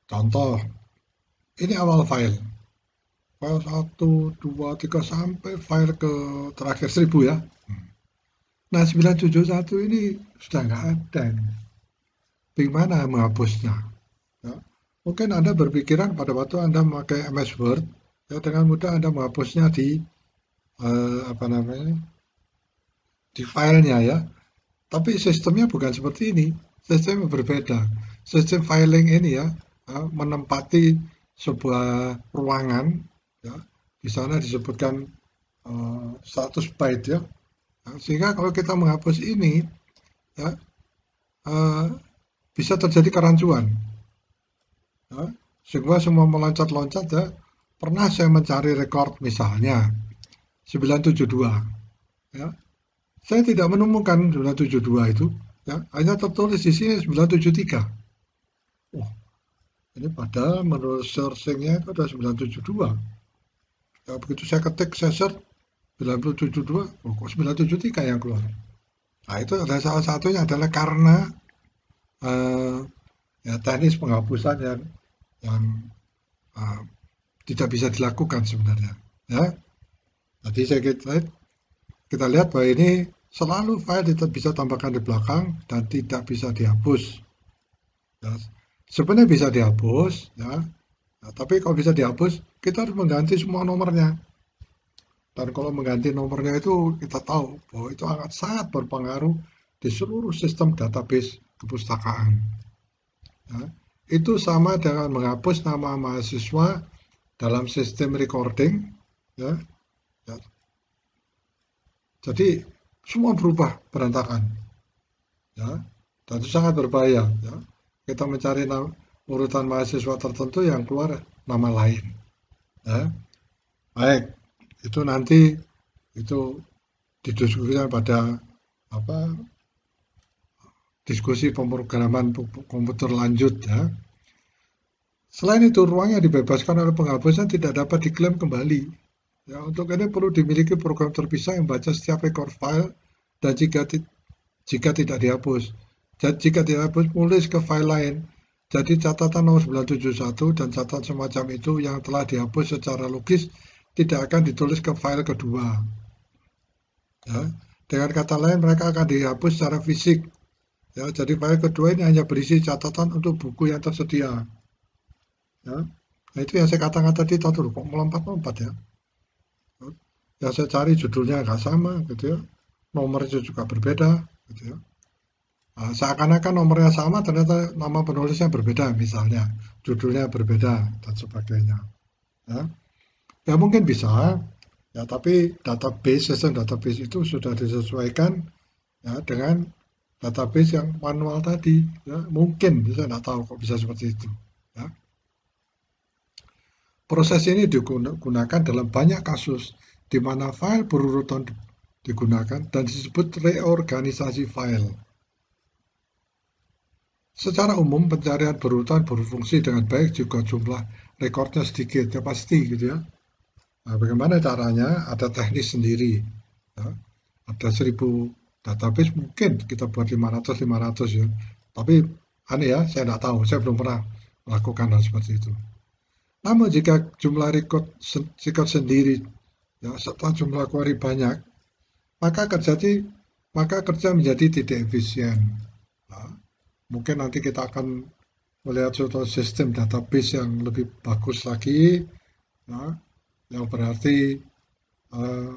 Contoh, ini awal file. File 1, 2, 3 sampai file ke terakhir 1000 ya. Nah 971 ini sudah nggak ada. Bagaimana menghapusnya? Ya. Mungkin Anda berpikiran pada waktu Anda memakai MS Word, ya dengan mudah Anda menghapusnya di apa namanya, di filenya ya. Tapi sistemnya bukan seperti ini. Sistemnya berbeda. Sistem filing ini ya, menempati sebuah ruangan, ya, di sana disebutkan 100 byte ya. Nah, sehingga kalau kita menghapus ini, ya, eh, bisa terjadi kerancuan. Ya. Sehingga semua meloncat-loncat ya. Pernah saya mencari rekor misalnya 972, ya. Saya tidak menemukan 972 itu, ya, hanya tertulis di sini 973. Oh, ini padahal menurut searchingnya itu ada 972. Ya, begitu saya ketik, saya search 972, oh kok 973 yang keluar. Nah, itu adalah salah satunya adalah karena eh, ya, teknis penghapusan yang eh, tidak bisa dilakukan sebenarnya. Ya, tadi kita lihat bahwa ini selalu file tetap bisa tambahkan di belakang dan tidak bisa dihapus. Ya, sebenarnya bisa dihapus, ya. Nah, tapi kalau bisa dihapus, kita harus mengganti semua nomornya. Dan kalau mengganti nomornya itu kita tahu bahwa itu akan sangat berpengaruh di seluruh sistem database kepustakaan. Ya. Itu sama dengan menghapus nama mahasiswa dalam sistem recording. Ya. Ya. Jadi semua berubah berantakan. Ya. Dan itu sangat berbahaya. Ya. Kita mencari urutan mahasiswa tertentu yang keluar nama lain. Ya. Baik, itu nanti itu didiskusikan pada apa diskusi pemrograman komputer lanjut ya. Selain itu, ruang yang dibebaskan oleh penghapusan tidak dapat diklaim kembali. Ya, untuk ini perlu dimiliki program terpisah yang membaca setiap record file dan jika tidak dihapus. Dan jika dihapus, tulis ke file lain. Jadi catatan nomor 971 dan catatan semacam itu yang telah dihapus secara logis tidak akan ditulis ke file kedua. Ya. Dengan kata lain, mereka akan dihapus secara fisik. Ya, jadi file kedua ini hanya berisi catatan untuk buku yang tersedia. Ya. Nah, itu yang saya katakan tadi, tahu kok melompat-lompat ya. Yang saya cari judulnya nggak sama, gitu ya. Nomornya juga berbeda, gitu ya. Nah, seakan-akan nomornya sama, ternyata nama penulisnya berbeda, misalnya judulnya berbeda dan sebagainya. Ya, ya mungkin bisa, ya tapi sistem database itu sudah disesuaikan ya dengan database yang manual tadi. Ya, mungkin, saya nggak tahu kok bisa seperti itu. Ya. Proses ini digunakan dalam banyak kasus di mana file berurutan digunakan dan disebut reorganisasi file. Secara umum, pencarian berurutan berfungsi dengan baik jika jumlah rekornya sedikit, ya pasti gitu ya. Nah, bagaimana caranya? Ada teknis sendiri. Ya. Ada 1000 database, mungkin kita buat 500 ya. Tapi aneh ya, saya tidak tahu, saya belum pernah melakukan hal seperti itu. Namun jika jumlah record sendiri, ya, serta jumlah query banyak, maka kerja menjadi tidak efisien. Nah, mungkin nanti kita akan melihat suatu sistem database yang lebih bagus lagi, ya, yang berarti uh,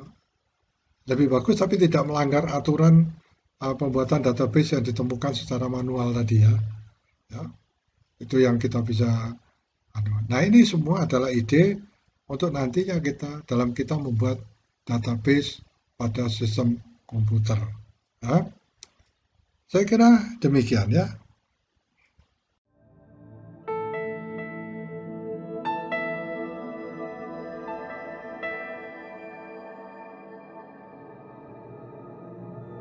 lebih bagus tapi tidak melanggar aturan pembuatan database yang ditemukan secara manual tadi ya. Ya, itu yang kita bisa. Nah, ini semua adalah ide untuk nantinya kita membuat database pada sistem komputer. Ya. Saya kira demikian ya.